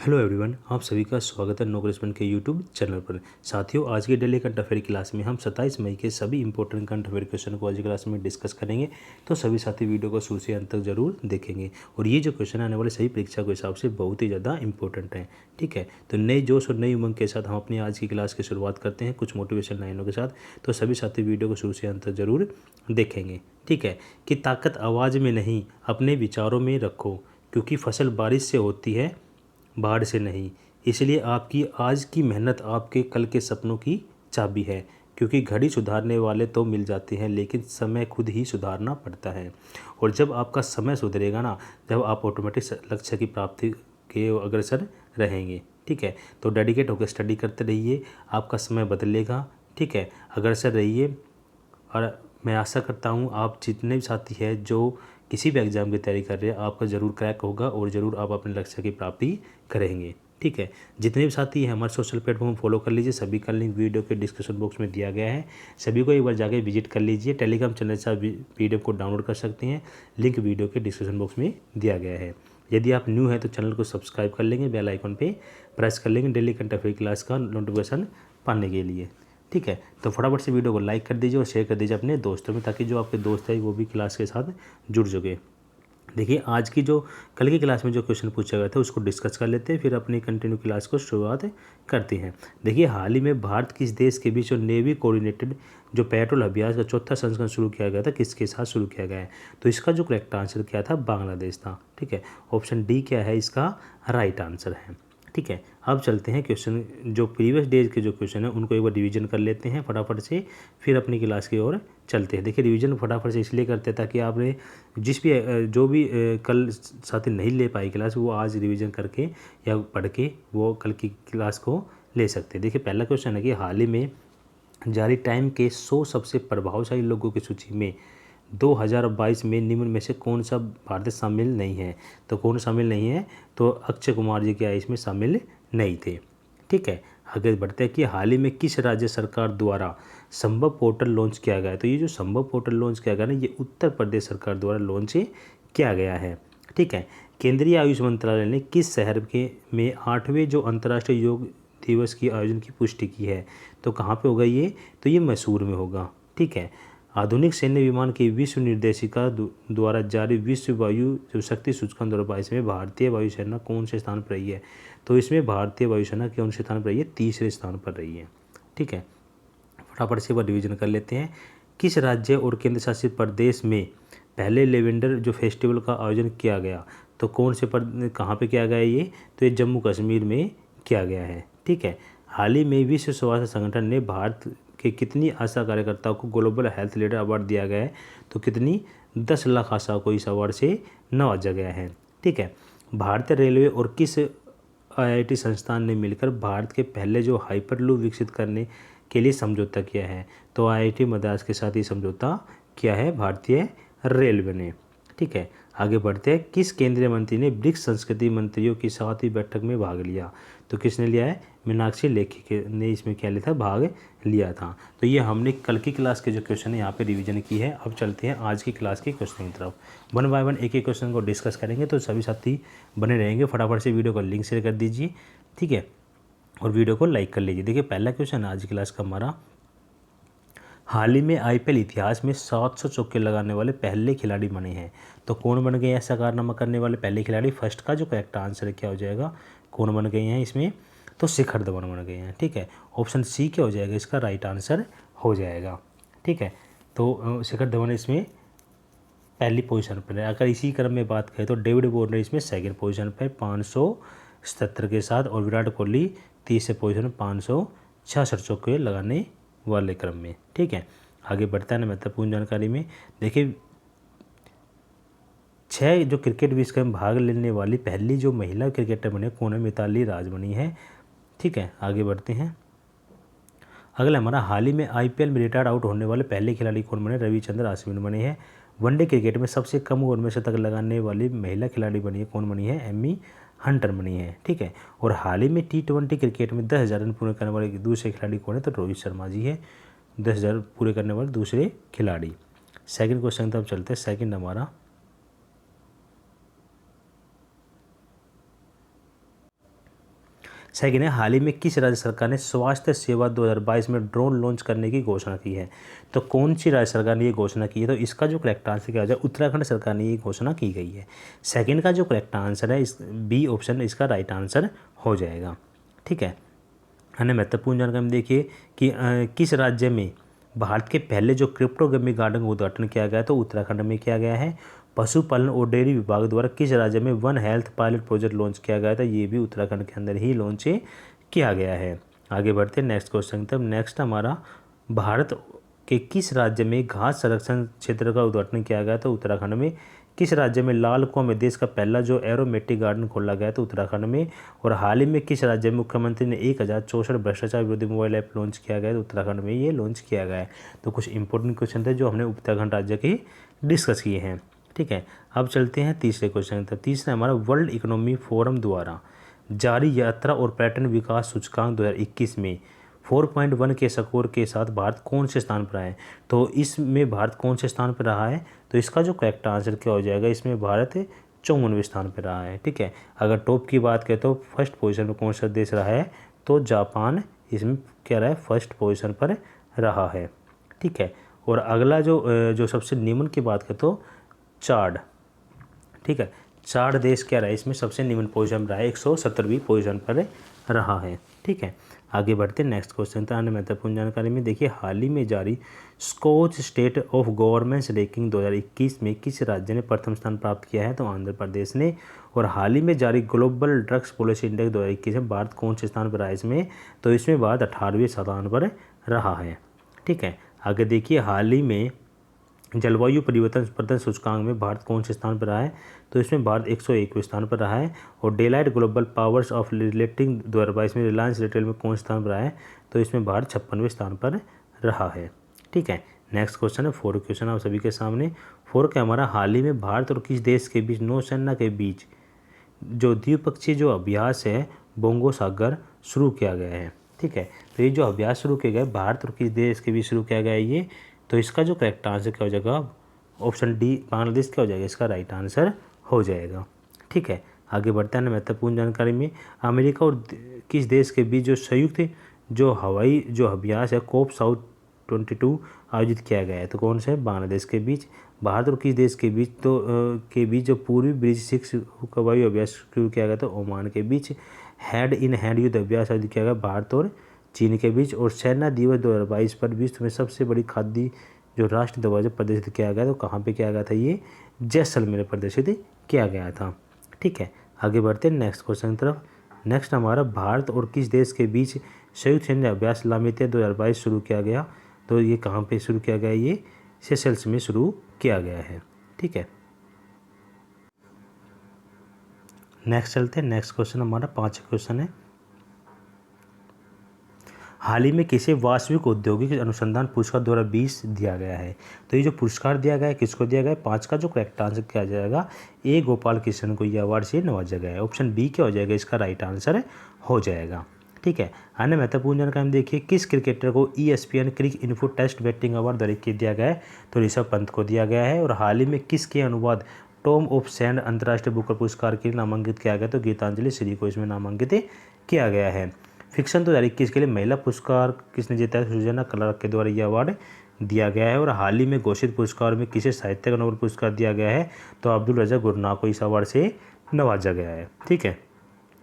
Hello everyone, आप सभी का स्वागत है नौकरी के यूट्यूब चैनल पर। साथियों, आज की डेली करंट अफेयर क्लास में हम 27 मई के सभी इंपॉर्टेंट करंट अफेयर क्वेश्चन को आज की क्लास में डिस्कस करेंगे। तो सभी साथी वीडियो को शुरू से अंत तक जरूर देखेंगे। और ये जो क्वेश्चन आने वाले सभी परीक्षा के हिसाब से बहुत ही ज़्यादा इंपॉर्टेंट है। ठीक है, तो नए जोश और नई उमंग के साथ हम अपनी आज की क्लास की शुरुआत करते हैं कुछ मोटिवेशन लाइनों के साथ। तो सभी साथी वीडियो को शुरू से अंत तक जरूर देखेंगे। ठीक है, कि ताकत आवाज़ में नहीं अपने विचारों में रखो, क्योंकि फसल बारिश से होती है, बाढ़ से नहीं। इसलिए आपकी आज की मेहनत आपके कल के सपनों की चाबी है, क्योंकि घड़ी सुधारने वाले तो मिल जाते हैं, लेकिन समय खुद ही सुधारना पड़ता है। और जब आपका समय सुधरेगा ना, जब आप ऑटोमेटिक लक्ष्य की प्राप्ति के अग्रसर रहेंगे। ठीक है, तो डेडिकेट होकर स्टडी करते रहिए, आपका समय बदलेगा। ठीक है, अग्रसर रहिए। और मैं आशा करता हूँ आप जितने भी साथी हैं जो किसी भी एग्ज़ाम की तैयारी कर रहे हैं, आपका ज़रूर क्रैक होगा और ज़रूर आप अपने लक्ष्य की प्राप्ति करेंगे। ठीक है, जितने भी साथी हैं हमारे सोशल प्लेटफॉर्म फॉलो कर लीजिए, सभी का लिंक वीडियो के डिस्क्रिप्शन बॉक्स में दिया गया है। सभी को एक बार जाके विजिट कर लीजिए। टेलीग्राम चैनल से आप PDF को डाउनलोड कर सकते हैं, लिंक वीडियो के डिस्क्रिप्शन बॉक्स में दिया गया है। यदि आप न्यू हैं तो चैनल को सब्सक्राइब कर लेंगे, बेल आइकन पे प्रेस कर लेंगे डेली करंट अफेयर क्लास का नोटिफिकेशन पाने के लिए। ठीक है, तो फटाफट से वीडियो को लाइक कर दीजिए और शेयर कर दीजिए अपने दोस्तों में, ताकि जो आपके दोस्त है वो भी क्लास के साथ जुड़ सके। देखिए, आज की जो कल की क्लास में जो क्वेश्चन पूछा गया था उसको डिस्कस कर लेते हैं, फिर अपनी कंटिन्यू क्लास को शुरुआत करते हैं। देखिए, हाल ही में भारत किस देश के बीच जो नेवी कोऑर्डिनेटेड जो पेट्रोल अभ्यास का चौथा संस्करण शुरू किया गया था, किसके साथ शुरू किया गया है? तो इसका जो करेक्ट आंसर क्या था, बांग्लादेश था। ठीक है, ऑप्शन डी क्या है इसका राइट आंसर है। ठीक है, अब चलते हैं क्वेश्चन जो प्रीवियस डेज के जो क्वेश्चन है उनको एक बार रिवीजन कर लेते हैं फटाफट से, फिर अपनी क्लास की ओर चलते हैं। देखिए, रिवीजन फटाफट से इसलिए करते हैं ताकि आपने जो भी कल साथी नहीं ले पाई क्लास, वो आज रिवीजन करके या पढ़ के वो कल की क्लास को ले सकते हैं। देखिए, पहला क्वेश्चन है कि हाल ही में जारी टाइम के 100 सबसे प्रभावशाली लोगों की सूची में 2022 में निम्न में से कौन सा भारतीय शामिल नहीं है? तो कौन शामिल नहीं है? तो अक्षय कुमार जी क्या इसमें शामिल नहीं थे। ठीक है, आगे बढ़ते हैं कि हाल ही में किस राज्य सरकार द्वारा संभव पोर्टल लॉन्च किया गया है? तो ये जो संभव पोर्टल लॉन्च किया गया ना, ये उत्तर प्रदेश सरकार द्वारा लॉन्च किया गया है। ठीक है, केंद्रीय आयुष मंत्रालय ने किस शहर के में 8वें जो अंतर्राष्ट्रीय योग दिवस की आयोजन की पुष्टि की है? तो कहाँ पे होगा ये? तो ये मैसूर में होगा। ठीक है, आधुनिक सैन्य विमान की विश्व निर्देशिका द्वारा जारी विश्व वायु शक्ति सूचकांक 2022 में भारतीय वायुसेना कौन से स्थान पर रही है? तो इसमें भारतीय वायुसेना कौन से स्थान पर रही है? तीसरे स्थान पर रही है। ठीक है, फटाफट से एक रिवीजन कर लेते हैं। किस राज्य और केंद्र शासित प्रदेश में पहले लेवेंडर जो फेस्टिवल का आयोजन किया गया? तो कौन से कहाँ पे किया गया ये? तो ये जम्मू कश्मीर में किया गया है। ठीक है, हाल ही में विश्व स्वास्थ्य संगठन ने भारत के कितनी आशा कार्यकर्ताओं को ग्लोबल हेल्थ लीडर अवार्ड दिया गया है? तो कितनी? 10 लाख आशा को इस अवार्ड से नवाजा गया है। ठीक है, भारतीय रेलवे और किस IIT संस्थान ने मिलकर भारत के पहले जो हाइपरलूप विकसित करने के लिए समझौता किया है? तो IIT मद्रास के साथ ही समझौता किया है भारतीय रेलवे ने। ठीक है, आगे बढ़ते हैं। किस केंद्रीय मंत्री ने ब्रिक्स संस्कृति मंत्रियों की 7वीं बैठक में भाग लिया? तो किसने लिया है? मीनाक्षी लेखी ने इसमें क्या लिया था? भाग लिया था। तो ये हमने कल की क्लास के जो क्वेश्चन है यहाँ पे रिवीजन की है। अब चलते हैं आज की क्लास के क्वेश्चन की तरफ। वन बाय वन एक एक क्वेश्चन को डिस्कस करेंगे, तो सभी साथी बने रहेंगे। फटाफट से वीडियो का लिंक शेयर कर दीजिए। ठीक है, और वीडियो को लाइक कर लीजिए। देखिए, पहला क्वेश्चन आज की क्लास का हमारा, हाल ही में IPL इतिहास में 700 चौके लगाने वाले पहले खिलाड़ी बने हैं। तो कौन बन गए ऐसा कारनामा करने वाले पहले खिलाड़ी? फर्स्ट का जो करेक्ट आंसर क्या हो जाएगा? कौन बन गए हैं इसमें? तो शिखर धवन बन गए हैं। ठीक है, ऑप्शन सी क्या हो जाएगा इसका राइट आंसर हो जाएगा। ठीक है, तो शिखर धवन इसमें पहली पोजीशन पर है। अगर इसी क्रम में बात करें तो डेविड वार्नर इसमें सेकंड पोजीशन पर 577 के साथ, और विराट कोहली तीसरे पोजीशन 566 चौके लगाने वाले क्रम में। ठीक है, आगे बढ़ता है ना महत्वपूर्ण जानकारी में। देखिए, 6 जो क्रिकेट विश्व में भाग लेने वाली पहली जो महिला क्रिकेटर बनी कौन है? मिताली राज बनी है। ठीक है, आगे बढ़ते हैं। अगला हमारा, हाल ही में IPL में रिटायर्ड आउट होने वाले पहले खिलाड़ी कौन बने? रविचंद्र अश्विन बने हैं। वनडे क्रिकेट में सबसे कम ओवर में शतक लगाने वाली महिला खिलाड़ी बनी है, कौन बनी है? एमी हंटर बनी है। ठीक है, और हाल ही में T20 क्रिकेट में 10,000 रन पूरे करने वाले दूसरे खिलाड़ी कौन है? तो रोहित शर्मा जी है, 10,000 पूरे करने वाले दूसरे खिलाड़ी। सेकंड क्वेश्चन तब चलते हैं। सेकंड हमारा, सेकेंड है, हाल ही में किस राज्य सरकार ने स्वास्थ्य सेवा 2022 में ड्रोन लॉन्च करने की घोषणा की है? तो कौन सी राज्य सरकार ने ये घोषणा की है? तो इसका जो करेक्ट आंसर क्या हो जाए, उत्तराखंड सरकार ने ये घोषणा की गई है। सेकेंड का जो करेक्ट आंसर है इस बी ऑप्शन इसका राइट आंसर हो जाएगा। ठीक है। अन्य महत्वपूर्ण जानकारी में देखिए कि किस राज्य में भारत के पहले जो क्रिप्टोग्राफी गार्डन का उद्घाटन किया गया है? तो उत्तराखंड में किया गया है। पशुपालन और डेयरी विभाग द्वारा किस राज्य में one health pilot project launch किया गया था? ये भी उत्तराखंड के अंदर ही लॉन्च किया गया है। आगे बढ़ते हैं नेक्स्ट क्वेश्चन। तब नेक्स्ट हमारा, भारत के किस राज्य में घास संरक्षण क्षेत्र का उद्घाटन किया गया? तो उत्तराखंड में। किस राज्य में लाल कुआं में देश का पहला जो एरोमेटिक गार्डन खोला गया? तो उत्तराखंड में। और हाल ही में किस राज्य में मुख्यमंत्री ने 1064 भ्रष्टाचार विरोधी मोबाइल ऐप लॉन्च किया गया? तो उत्तराखंड में ये लॉन्च किया गया है। तो कुछ इंपॉर्टेंट क्वेश्चन थे जो हमने उत्तराखंड राज्य के डिस्कस किए हैं। ठीक है, अब चलते हैं तीसरे क्वेश्चन तक। तीसरा हमारा, वर्ल्ड इकोनॉमी फोरम द्वारा जारी यात्रा और पर्यटन विकास सूचकांक 2021 में 4.1 के स्कोर के साथ भारत कौन से स्थान पर है? तो इसमें भारत कौन से स्थान पर रहा है? तो इसका जो करेक्ट आंसर क्या हो जाएगा, इसमें भारत 54वें स्थान पर रहा है। ठीक है, अगर टॉप की बात करें तो फर्स्ट पोजीशन पर कौन सा देश रहा है? तो जापान इसमें क्या रहा है, फर्स्ट पोजीशन पर रहा है। ठीक है, और अगला जो सबसे निम्न की बात करें तो चाड। ठीक है, चाड देश क्या रहा है, इसमें सबसे निम्न पोजीशन रहा है, 170वीं पोजीशन पर रहा है। ठीक है, आगे बढ़ते हैं नेक्स्ट क्वेश्चन था। अन्य महत्वपूर्ण जानकारी में देखिए, हाल ही में जारी Skoch state of governance ranking 2021 में किस राज्य ने प्रथम स्थान प्राप्त किया है? तो आंध्र प्रदेश ने। और हाल ही में जारी ग्लोबल ड्रग्स पॉलिसी इंडेक्स 2021 में भारत कौन से स्थान पर रहा है इसमें? तो इसमें भारत 18वें स्थान पर रहा है। ठीक है, आगे देखिए, हाल ही में जलवायु परिवर्तन प्रदर्शन सूचकांक में भारत कौन से स्थान पर रहा है? तो इसमें भारत 101वें स्थान पर रहा है। और Deloitte global powers of retailing 2022 में रिलायंस रिटेल में कौन से स्थान पर रहा है? तो इसमें भारत 56वें स्थान पर रहा है। ठीक है, नेक्स्ट क्वेश्चन है, फोर्थ क्वेश्चन आप सभी के सामने। फोर्थ का हमारा, हाल ही में भारत और किस देश के बीच नौसेना के बीच जो द्विपक्षीय जो अभ्यास है बोंगो सागर शुरू किया गया है? ठीक है, तो ये जो अभ्यास शुरू किया गया है भारत और किस देश के बीच शुरू किया गया है ये? तो इसका जो करेक्ट आंसर क्या हो जाएगा, ऑप्शन डी बांग्लादेश क्या हो जाएगा, इसका राइट आंसर हो जाएगा। ठीक है, आगे बढ़ते हैं महत्वपूर्ण जानकारी में। अमेरिका और किस देश के बीच जो संयुक्त जो हवाई जो अभ्यास है कोप साउथ 22 आयोजित किया गया है? तो कौन से? बांग्लादेश के बीच। भारत और किस देश के बीच? तो के बीच जो पूर्वी ब्रिज 6 हवाई अभ्यास शुरू किया गया? तो ओमान के बीच। हैंड इन हैंड युद्ध अभ्यास आयोजित किया गया भारत और चीन के बीच। और सेना दिवस 2022 पर विश्व में सबसे बड़ी खाद्य जो राष्ट्रीय ध्वज प्रदर्शित किया गया, तो कहाँ पे किया गया था ये? जैसलमेर प्रदर्शित किया गया था। ठीक है, आगे बढ़ते हैं नेक्स्ट क्वेश्चन की तरफ। नेक्स्ट हमारा, भारत और किस देश के बीच संयुक्त सैन्य अभ्यास लामितिया 2022 शुरू किया गया? तो ये कहाँ पे शुरू किया गया? ये सेशेल्स में शुरू किया गया है। ठीक है, नेक्स्ट चलते हैं। नेक्स्ट क्वेश्चन हमारा 5वां क्वेश्चन है, हाल ही में किसे वास्तविक औद्योगिक अनुसंधान पुरस्कार 2020 दिया गया है? तो ये जो पुरस्कार दिया गया है किसको दिया गया है? 5 का जो करेक्ट आंसर क्या आ जाएगा, ए गोपाल कृष्ण को यह अवार्ड से नवाजा गया है। ऑप्शन बी क्या हो जाएगा, इसका राइट आंसर हो जाएगा। ठीक है, अन्य महत्वपूर्ण जानकारी में देखिए, किस क्रिकेटर को ESPN क्रिक इन्फो टेस्ट बैटिंग अवार्ड 2021 दिया गया है? तो ऋषभ पंत को दिया गया है। और हाल ही में किसके अनुवाद टॉम ऑफ सैंड अंतर्राष्ट्रीय बुकर पुरस्कार के लिए नामांकित किया गया? तो गीतांजलि श्री को इसमें नामांकित किया गया है। फिक्शन 2021 के लिए महिला पुरस्कार किसने जीता है? सुजैना क्लार्क के द्वारा यह अवार्ड दिया गया है। और हाल ही में घोषित पुरस्कार में किसे साहित्य का नोबेल पुरस्कार दिया गया है? तो अब्दुल रज़ाक गुरनाह को इस अवार्ड से नवाजा गया है। ठीक है,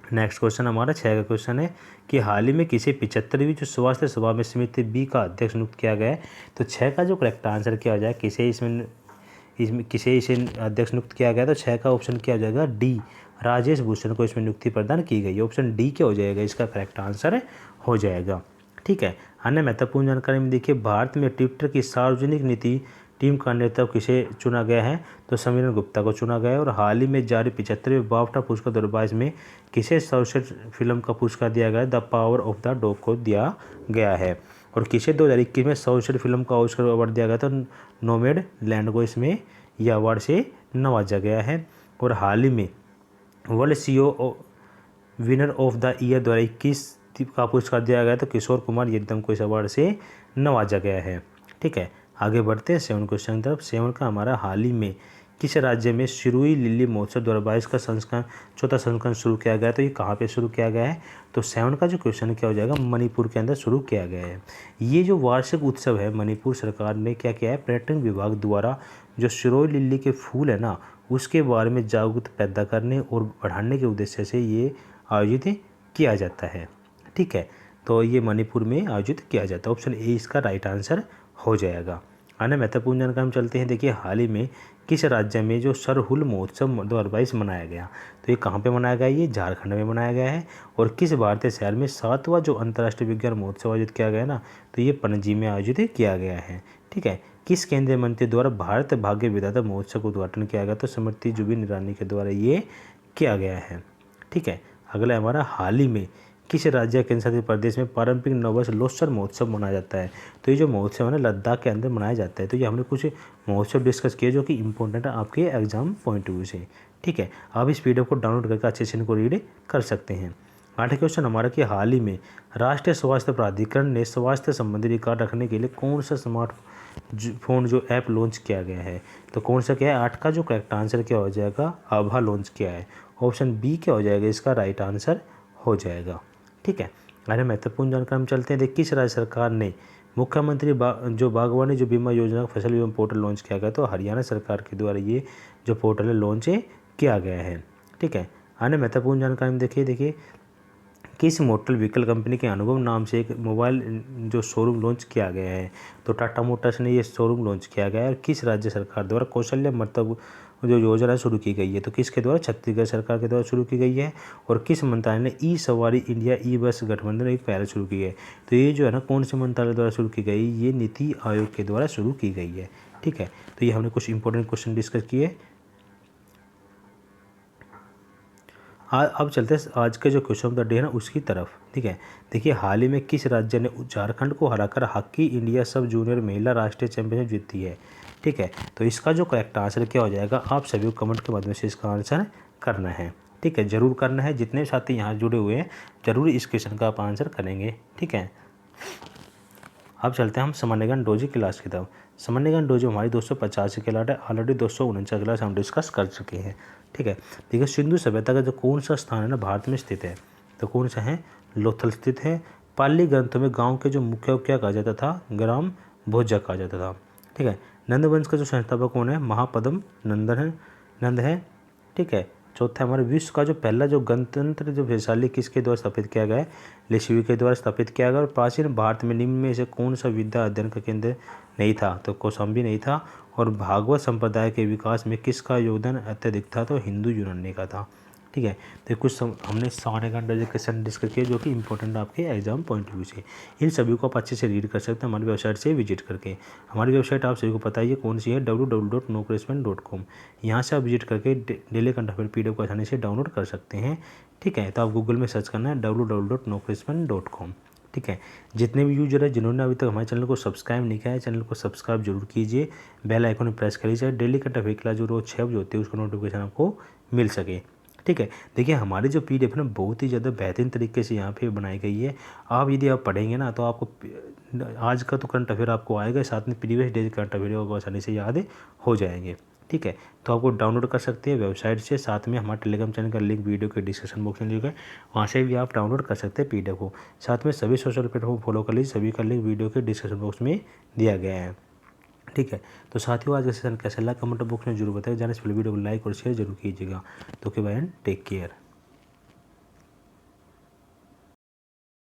नेक्स्ट क्वेश्चन हमारा 6 का क्वेश्चन है कि हाल ही में किसे 75वीं जो स्वास्थ्य सभा में समिति बी का अध्यक्ष नियुक्त किया गया है? तो 6 का जो करेक्ट आंसर क्या हो जाए, किसे इसे अध्यक्ष नियुक्त किया गया? तो 6 का ऑप्शन क्या हो जाएगा, डी राजेश भूषण को इसमें नियुक्ति प्रदान की गई। ऑप्शन डी क्या हो जाएगा, इसका करेक्ट आंसर हो जाएगा। ठीक है, अन्य महत्वपूर्ण जानकारी में देखिए, भारत में ट्विटर की सार्वजनिक नीति टीम का नेतृत्व किसे चुना गया है? तो समीरन गुप्ता को चुना गया है। और हाल ही में जारी 75वें बाफ्टा पुरस्कार 2022 में किसे सर्वश्रेष्ठ फिल्म का पुरस्कार दिया गया है? The power of the dog को दिया गया है। और किसे 2021 में सर्वश्रेष्ठ फिल्म का ऑस्कर अवार्ड दिया गया था? नोमैड लैंड को इसमें यह अवार्ड से नवाजा गया है। और हाल ही में world CEO winner of the year 2021 का पुरस्कार दिया गया, तो किशोर कुमार यदम को इस अवार्ड से नवाजा गया है। ठीक है, आगे बढ़ते हैं 7 क्वेश्चन की तरफ। 7 का हमारा, हाल ही में किस राज्य में सिरोही लिली महोत्सव 2022 का संस्करण चौथा संस्करण शुरू किया गया है? तो ये कहाँ पे शुरू किया गया है? तो 7 का जो क्वेश्चन क्या हो जाएगा, मणिपुर के अंदर शुरू किया गया है। ये जो वार्षिक उत्सव है मणिपुर सरकार ने क्या किया है, पर्यटन विभाग द्वारा जो सिरोही लिली के फूल है ना उसके बारे में जागरूकता पैदा करने और बढ़ाने के उद्देश्य से ये आयोजित किया जाता है। ठीक है, तो ये मणिपुर में आयोजित किया जाता है। ऑप्शन ए इसका राइट आंसर हो जाएगा। अन्य महत्वपूर्ण जानकारी हम चलते हैं। देखिए हाल ही में किस राज्य में जो सरहुल महोत्सव 2022 मनाया गया? तो ये कहाँ पे मनाया गया? ये झारखंड में मनाया गया है। और किस भारतीय शहर में 7वां जो अंतर्राष्ट्रीय विज्ञान महोत्सव आयोजित किया गया ना, तो ये पणजी में आयोजित किया गया है। ठीक है, किस केंद्रीय मंत्री द्वारा भारत भाग्य विधाता महोत्सव का उद्घाटन किया गया? तो स्मृति जुबिन ईरानी के द्वारा ये किया गया है। ठीक है, अगला हमारा हाल ही में किस राज्य केंद्र शासित प्रदेश में पारंपरिक नववर्ष लोसर महोत्सव मनाया जाता है? तो ये जो महोत्सव है ना लद्दाख के अंदर मनाया जाता है। तो ये हमने कुछ महोत्सव डिस्कस किए जो कि इंपॉर्टेंट है आपके एग्जाम पॉइंट ऑफ व्यू से। ठीक है, आप इस पीडीएफ को डाउनलोड करके अच्छे से इनको रीड कर सकते हैं। 8वां क्वेश्चन हमारा कि हाल ही में राष्ट्रीय स्वास्थ्य प्राधिकरण ने स्वास्थ्य संबंधी रिकॉर्ड रखने के लिए कौन सा स्मार्टफोन जो ऐप लॉन्च किया गया है? तो कौन सा क्या है? 8 का जो करेक्ट आंसर क्या हो जाएगा, आभा लॉन्च किया है। ऑप्शन बी क्या हो जाएगा, इसका राइट आंसर हो जाएगा। ठीक है, अरे महत्वपूर्ण जानकारी हम चलते हैं। देखिए किस राज्य सरकार ने मुख्यमंत्री जो बागवानी जो बीमा योजना फसल बीमा पोर्टल लॉन्च किया गया? तो हरियाणा सरकार के द्वारा ये जो पोर्टल है लॉन्च किया गया है। ठीक है, अन्य महत्वपूर्ण जानकारी हम देखिए किस मोटर व्हीकल कंपनी के अनुभव नाम से एक मोबाइल जो शोरूम लॉन्च किया गया है? तो टाटा मोटर्स ने ये शोरूम लॉन्च किया गया है। और किस राज्य सरकार द्वारा कौशल्य मतलब जो योजना शुरू की गई है? तो किसके द्वारा? छत्तीसगढ़ सरकार के द्वारा शुरू की गई है। और किस मंत्रालय ने ई सवारी इंडिया ई बस गठबंधन एक पहल शुरू की है? तो ये जो है ना कौन से मंत्रालय द्वारा शुरू की गई? ये नीति आयोग के द्वारा शुरू की गई है। ठीक है, तो ये हमने कुछ इंपॉर्टेंट क्वेश्चन डिस्कस किए। अब चलते हैं आज के जो क्वेश्चन ऑफ द डे है ना उसकी तरफ। ठीक है, देखिए हाल ही में किस राज्य ने झारखंड को हराकर हॉकी इंडिया सब जूनियर महिला राष्ट्रीय चैंपियनशिप जीती है? ठीक है, तो इसका जो करेक्ट आंसर क्या हो जाएगा, आप सभी को कमेंट के माध्यम से इसका आंसर करना है। ठीक है, जरूर करना है। जितने साथी यहाँ जुड़े हुए हैं जरूर इस क्वेश्चन का आप आंसर करेंगे। ठीक है, अब चलते हैं हम सामान्य ज्ञान डोजी क्लास की तरफ। सामान्य ज्ञान डोजी हमारी 285 की क्लास है, ऑलरेडी 249 क्लास हम डिस्कस कर चुके हैं। ठीक है, देखिए सिंधु सभ्यता का जो कौन सा स्थान है ना भारत में स्थित है? तो कौन सा है? लोथल स्थित है। पाली ग्रंथों में गांव के जो मुख्य क्या कहा जाता था? ग्राम भोज्य कहा जाता था। ठीक है, नंदवंश का जो संस्थापक कौन है? महापद्म नंद है। ठीक है, चौथा हमारे विश्व का जो पहला जो गणतंत्र जो वैशाली किसके द्वारा स्थापित किया गया है? लिच्छवी के द्वारा स्थापित किया गया। और प्राचीन भारत में निम्न में से कौन सा विद्या अध्ययन का केंद्र नहीं था? तो कौशाम्बी नहीं था। और भागवत संप्रदाय के विकास में किसका योगदान अत्यधिक था? तो हिंदू यूनानी का था। ठीक है, तो कुछ हमने सामान्य ज्ञान क्वेश्चन डिस्कस किए जो कि इंपॉर्टेंट आपके एग्जाम पॉइंट ऑफ व्यू से। इन सभी को आप अच्छे से रीड कर सकते हैं हमारी वेबसाइट से विजिट करके। हमारी वेबसाइट आप सभी को पता ही है कौन सी है, www.nocresman.com। यहाँ से आप विजिट करके डेली करंट अफेयर पीडीएफ को आसानी से डाउनलोड कर सकते हैं। ठीक है, तो आप गूगल में सर्च करना है www.nocresman.com। ठीक है, जितने भी यूजर है जिन्होंने अभी तक हमारे चैनल को सब्सक्राइब नहीं किया है चैनल को सब्सक्राइब जरूर कीजिए, बेल आइकन में प्रेस कर लीजिए। डेली करंट अफेयर क्लास जो रोज 6 बजे होती है उसका नोटिफिकेशन आपको मिल सके। ठीक है, देखिए हमारी जो पीडीएफ है ना बहुत ही ज़्यादा बेहतरीन तरीके से यहाँ पे बनाई गई है। आप यदि आप पढ़ेंगे ना तो आपको आज का तो करंट अफेयर आपको आएगा, साथ में प्रीवियस डे करंट अफेयर आपको आसानी से याद हो जाएंगे। ठीक है, तो आपको डाउनलोड कर सकते हैं वेबसाइट से, साथ में हमारे टेलीग्राम चैनल का लिंक वीडियो के डिस्क्रिप्शन बॉक्स में लिखा है, वहाँ से भी आप डाउनलोड कर सकते हैं पीडीएफ को। साथ में सभी सोशल प्लेटफॉर्म फॉलो कर लीजिए, सभी का लिंक वीडियो के डिस्क्रिप्शन बॉक्स में दिया गया है। ठीक है, तो साथियों आज का सेशन कैसा लगा कमेंट बॉक्स में जरूर बताइए। जाने से पहले वीडियो को लाइक और शेयर जरूर कीजिएगा। तो okay bye and take care.